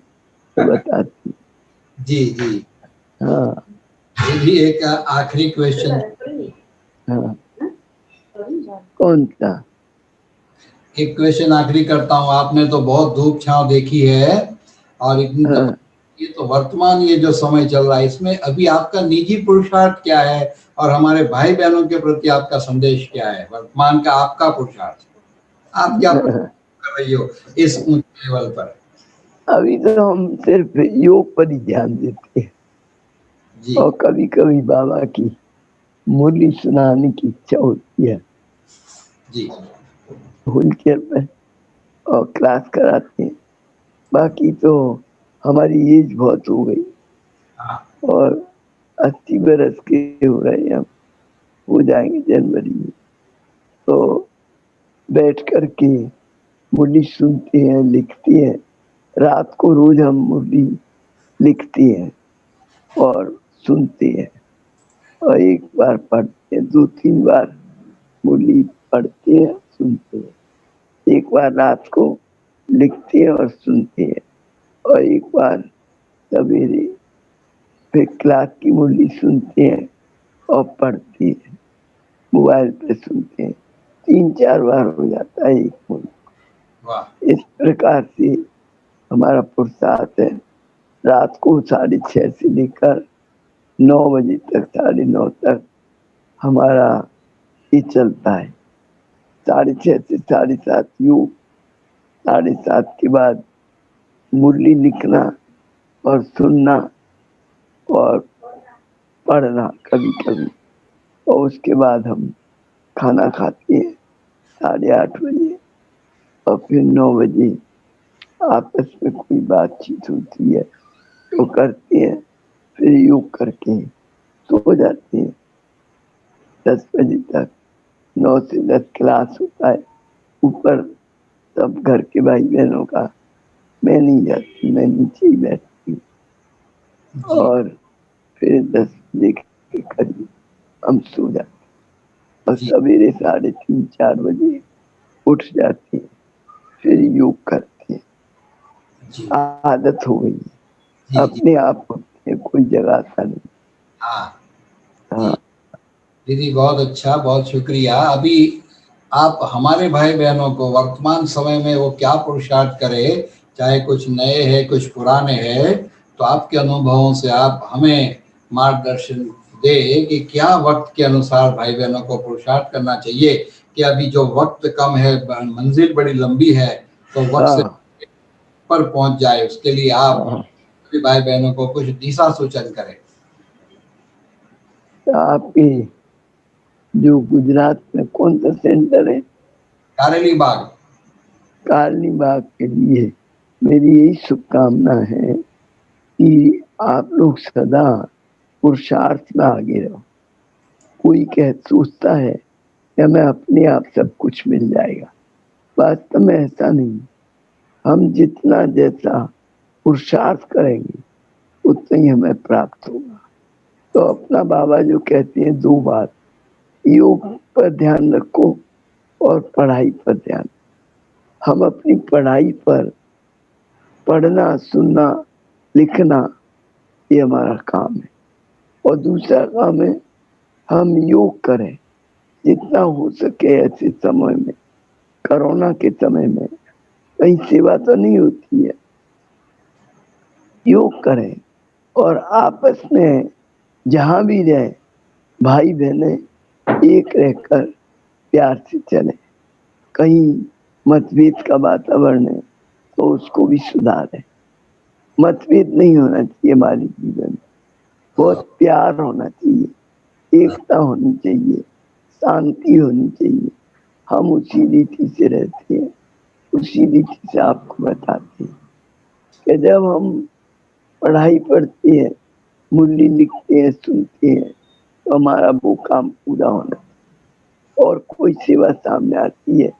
तो बताते। जी जी हाँ जी, एक आखिरी क्वेश्चन। हाँ, कौन सा? एक क्वेश्चन आखिरी करता हूँ। आपने तो बहुत धूप छांव देखी है, और इतनी हाँ, ये तो वर्तमान ये जो समय चल रहा है, इसमें अभी आपका निजी पुरुषार्थ क्या है, और हमारे भाई बहनों के प्रति आपका संदेश क्या है? वर्तमान का आपका पुरुषार्थ, आप क्या कर रही हो इस ऊंचे लेवल पर? अभी तो हम सिर्फ योग पर ही ध्यान देते हैं, जी और कभी कभी बाबा की मुरली सुनाने की इच्छा होती है जी व्हील चेयर पर, और क्लास कराते हैं। बाकी तो हमारी एज बहुत हो गई, हाँ और 80 बरस के हो गए, हम हो जाएंगे जनवरी में। तो बैठ करके मुरली सुनते हैं, लिखते हैं। रात को रोज हम मुरली लिखते हैं और सुनते हैं, और एक बार पढ़ते हैं, 2-3 बार मुरली पढ़ते हैं, सुनते हैं। एक बार रात को लिखते हैं और सुनते हैं, और एक बार सवेरे फिर क्लास की मुरली सुनते हैं और पढ़ते हैं, मोबाइल पे सुनते हैं। 3-4 बार हो जाता है एक मुरली। वाह। इस प्रकार से हमारा पुरुषार्थ है रात को 6:30 से लेकर 9 बजे तक, 9:30 तक हमारा ये चलता है। 6:30 से 7:30 योग, 7:30 के बाद मुरली लिखना और सुनना और पढ़ना कभी कभी, और उसके बाद हम खाना खाते हैं 8:30 बजे, और फिर 9 बजे आपस में कोई बातचीत होती है तो करते हैं, फिर योग करके सो जाते हैं 10 बजे तक। 9 से 10 क्लास होता है ऊपर, सब घर के भाई बहनों का। मैं नहीं जाती, मैं नीचे ही बैठती हूँ, और फिर 10 बजे के करीब हम सो जाते हैं, और सवेरे 3:30 4 बजे उठ जाते हैं, फिर योग करते हैं। आदत हो गई है, अपने आप होते हैं, कोई जगाता नहीं। हाँ दीदी, बहुत अच्छा, बहुत शुक्रिया। अभी आप हमारे भाई बहनों को वर्तमान समय में वो क्या पुरुषार्थ करे, चाहे कुछ नए हैं कुछ पुराने हैं, तो आपके अनुभवों से आप हमें मार्गदर्शन दे कि क्या वक्त के अनुसार भाई बहनों को पुरुषार्थ करना चाहिए, कि अभी जो वक्त कम है, मंजिल बड़ी लंबी है, तो वक्त से पर पहुंच जाए, उसके लिए आप सभी भाई बहनों को कुछ दिशा सूचन करें। आपके जो गुजरात में कौन सा सेंटर है? कारेली बाग। कारेली बाग के लिए मेरी यही शुभकामना है कि आप लोग सदा पुरुषार्थ में आगे रहो। कोई सोचता है कि हमें अपने आप सब कुछ मिल जाएगा, वास्तव में ऐसा नहीं। हम जितना जैसा पुरुषार्थ करेंगे उतना ही हमें प्राप्त होगा। तो अपना बाबा जो कहते हैं 2 बात, योग पर ध्यान रखो और पढ़ाई पर ध्यान। हम अपनी पढ़ाई पर, पढ़ना सुनना लिखना, ये हमारा काम है, और दूसरा काम है हम योग करें जितना हो सके। ऐसे समय में, कोरोना के समय में कहीं सेवा तो नहीं होती है, योग करें और आपस में जहां भी रहे भाई बहने एक रहकर प्यार से चले। कहीं मतभेद का वातावरण है तो उसको भी सुधारें। मतभेद नहीं होना चाहिए हमारे जीवन में, बहुत प्यार होना चाहिए, एकता होनी चाहिए, शांति होनी चाहिए। हम उसी रीति से रहते हैं, उसी रीति से आपको बताते हैं कि जब हम पढ़ाई पढ़ते हैं, मुरली लिखते हैं, सुनते हैं, तो हमारा वो काम पूरा होना चाहिए। और कोई सेवा सामने आती है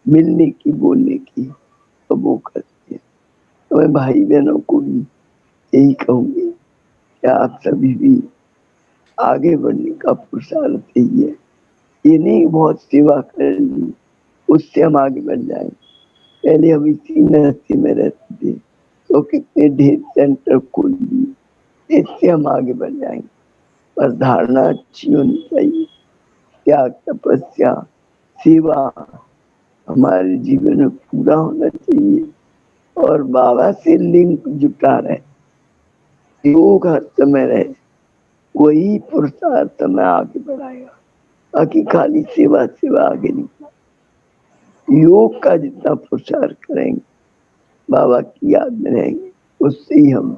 मिलने की, बोलने की, तो वो करते हैं। तो मैं भाई बहनों को भी यही कहूंगी कि आप सभी भी आगे बढ़ने का पुरुषार्थ यही है। ये नहीं बहुत सेवा कर ली उससे हम आगे बढ़ जाएं। पहले हम इसी नशे में रहते थे, तो कितने ढेर सेंटर खोल दिए, इससे हम आगे बढ़ जाएंगे। पर धारणा अच्छी होनी चाहिए, त्याग तपस्या सेवा हमारे जीवन में पूरा होना चाहिए, और बाबा से लिंक जुटा रहे, योग हर समय रहे, वही पुरुषार्थ में आगे बढ़ाएगा। बाकी खाली सेवा सेवा आगे नहीं। योग का जितना पुरुषार्थ करेंगे, बाबा की याद में रहेंगे, उससे ही हम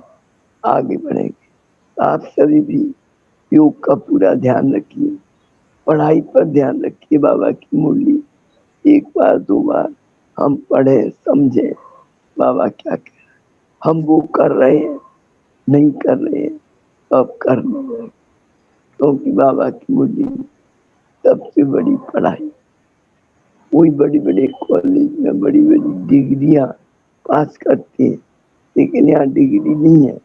आगे बढ़ेंगे। आप सभी भी योग का पूरा ध्यान रखिए, पढ़ाई पर ध्यान रखिए। बाबा की मुरली 1 बार 2 बार हम पढ़े समझे बाबा क्या कह रहे हैं, हम वो कर रहे हैं नहीं कर रहे हैं, अब करने लगे। क्योंकि बाबा की मुरली सबसे बड़ी पढ़ाई। कोई बड़ी बड़ी कॉलेज में बड़ी बड़ी डिग्रियां पास करते हैं, लेकिन यहाँ डिग्री नहीं है,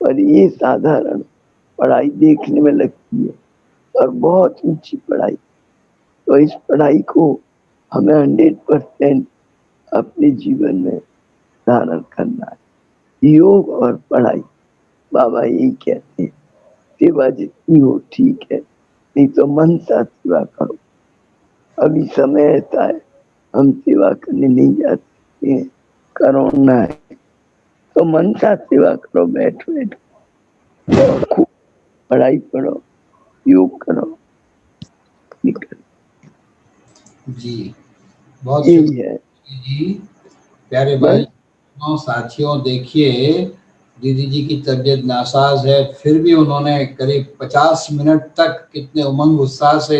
पर ये साधारण पढ़ाई देखने में लगती है और बहुत ऊंची पढ़ाई। तो इस पढ़ाई को हमें 100% अपने जीवन में धारण करना है। योग और पढ़ाई, बाबा यही कहते हैं, सेवा जितनी हो ठीक है, नहीं तो मन सा सेवा करो। अभी समय ऐसा है हम सेवा करने नहीं जा सकते हैं, कोरोना है, तो मन सा सेवा करो, बैठ बैठ और खूब पढ़ाई पढ़ो, योग करो, निकल। जी बहुत यही है शुक्रिया जी। प्यारे बस। भाई साथियों, देखिए दीदी जी की तबीयत नासाज है, फिर भी उन्होंने करीब 50 मिनट तक कितने उमंग उत्साह से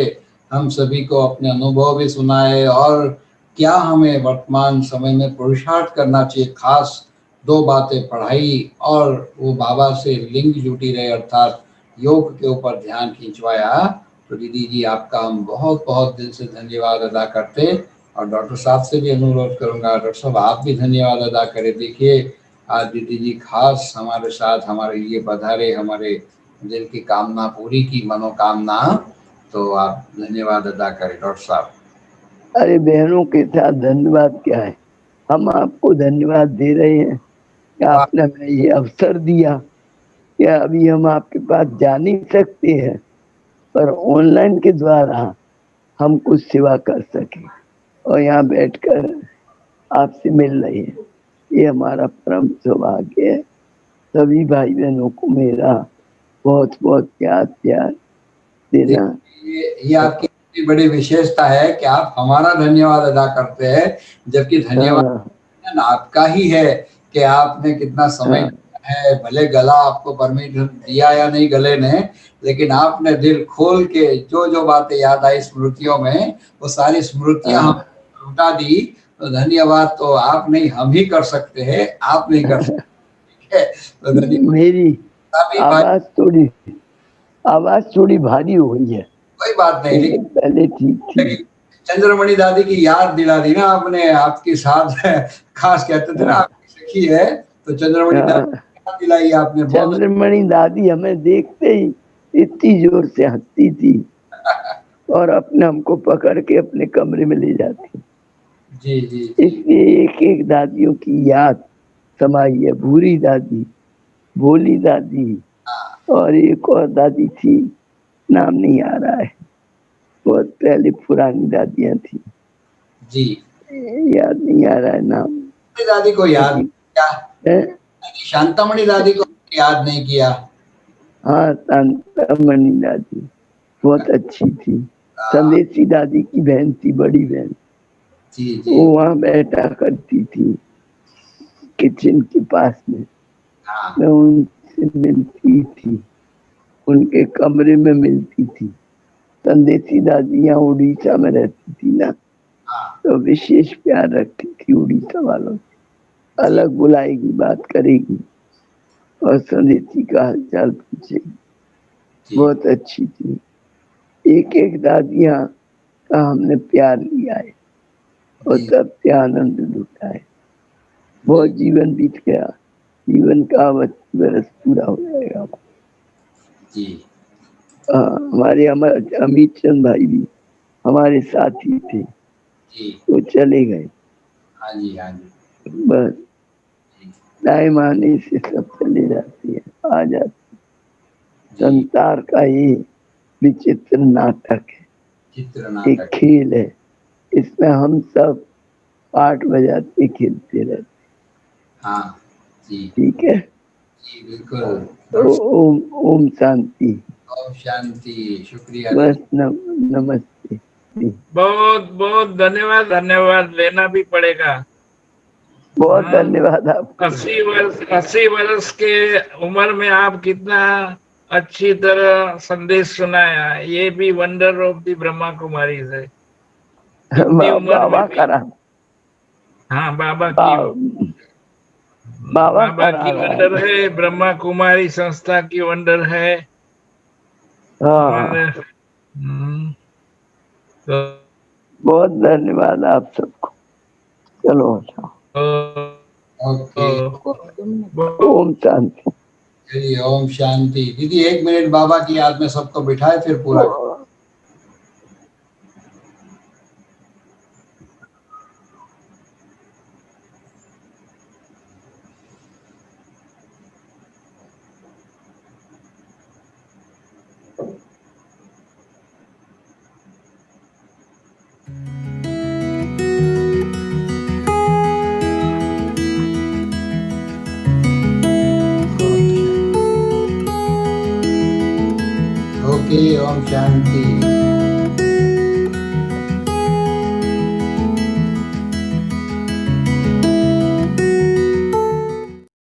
हम सभी को अपने अनुभव भी सुनाए और क्या हमें वर्तमान समय में पुरुषार्थ करना चाहिए। खास दो बातें, पढ़ाई और वो बाबा से लिंक जुटी रहे, अर्थात योग के ऊपर ध्यान खिंचवाया। तो दीदी जी आपका हम बहुत बहुत दिल से धन्यवाद अदा करते, और डॉक्टर साहब से भी अनुरोध करूंगा, डॉक्टर साहब आप भी धन्यवाद अदा करें। देखिए आज दीदी जी खास हमारे साथ हमारे लिए पधारे, हमारे दिल की कामना पूरी की, मनोकामना। तो आप धन्यवाद अदा करें डॉक्टर साहब। अरे बहनों के साथ धन्यवाद क्या है, हम आपको धन्यवाद दे रहे हैं कि वाह, आपने हमें ये अवसर दिया कि अभी हम आपके पास जा नहीं सकते हैं, पर ऑनलाइन के द्वारा हम कुछ सेवा कर सके और यहाँ बैठकर आपसे मिल रहे हैं। ये हमारा परम सौभाग्य है। सभी भाई बहनों को मेरा बहुत बहुत प्यार प्यार देना। ये आपकी इतनी बड़ी विशेषता है कि आप हमारा धन्यवाद अदा करते हैं, जबकि हाँ, धन्यवाद आपका ही है कि आपने कितना समय हाँ, दिया है। भले गला आपको परमिशन दिया या नहीं गले ने, लेकिन आपने दिल खोल के जो जो बातें याद आई स्मृतियों में, वो सारी स्मृतियां हम हाँ, लौटा दी। तो धन्यवाद तो आप नहीं, हम ही कर सकते हैं, आप नहीं कर सकते हैं। तो धन्यवाद मेरी सभी भाई। आवाज थोड़ी भारी हो गई है, कोई बात नहीं, लेकिन पहले ठीक थी। लेकिन चंद्रमणि दादी की याद दिला दी ना आपने, आपकी साथ खास कहते थे ना हाँ, आपकी सखी है, तो चंद्रमणि दादी हाँ, की याद दिलाई आपने बहुत। चंद्रमणि दादी हमें देखते ही इतनी जोर से हंसती थी और अपने हमको पकड़ के अपने कमरे में ले जाती। जी जी जी। इसलिए एक एक दादियों की याद समाई है। भूरी दादी, भोली दादी, और एक और दादी थी, नाम नहीं आ रहा है, बहुत पहले पुरानी दादियां थी, जी याद नहीं आ रहा है नाम। दादी को याद लेकिन किया, है, शांतामणि दादी को याद नहीं किया। हाँ, शांतामणि दादी बहुत अच्छी थी। संदेशी दादी की बहन थी, बड़ी बहन, जी जी। वो वहाँ बैठा करती थी किचन के पास में। हाँ मैं उनसे मिलती थी, उनके कमरे में मिलती थी। संदेशी दादी यहाँ उड़ीसा में रहती थी ना, हाँ तो विशेष प्यार रखती थी उड़ीसा वालों से। जी अलग बुलाएगी, बात करेगी और संदेशी का हालचाल पूछेगी। जी बहुत अच्छी थी। एक एक दादियाँ का हमने प्यार लिया है और जी सबसे आनंद लुटा है। बहुत जीवन बीत गया, जीवन का 80 बरस पूरा हो जाएगा। जी हमारे अमित चंद भाई भी हमारे साथी थे, जी। वो चले गए। हाँ जी हाँ जी बस जी टाइम आने से सब चले जाते हैं, आ जाते। जी। संसार का ये विचित्र नाटक है, चित्र एक नाटक। खेल है। इसमें हम सब पार्ट बजाते खेलते रहते। हाँ जी ठीक है। जी बिल्कुल डॉक्टर ओम ओम शांति। साहब, ओम शांति, शुक्रिया बस दीदी। नमस्ते। बहुत बहुत धन्यवाद, धन्यवाद लेना भी पड़ेगा। बहुत हाँ, धन्यवाद आपको। 80 वर्ष के उम्र में आप कितना अच्छी तरह संदेश सुनाया, ये भी wonder of the Brahma Kumari है। इतनी उम्र में बाबा भी। करा, हाँ, बाबा बा, की, बाबा बाबा करा की रहा वंडर है। है, ब्रह्मा कुमारी संस्था की वंडर है। और हाँ, तो बहुत धन्यवाद आप सबको। चलो अच्छा, ओके ओम शांति। चलिए, ओम शांति। दीदी 1 मिनट बाबा की याद में सबको बिठाए, फिर पूरा। शांति ओम शांति।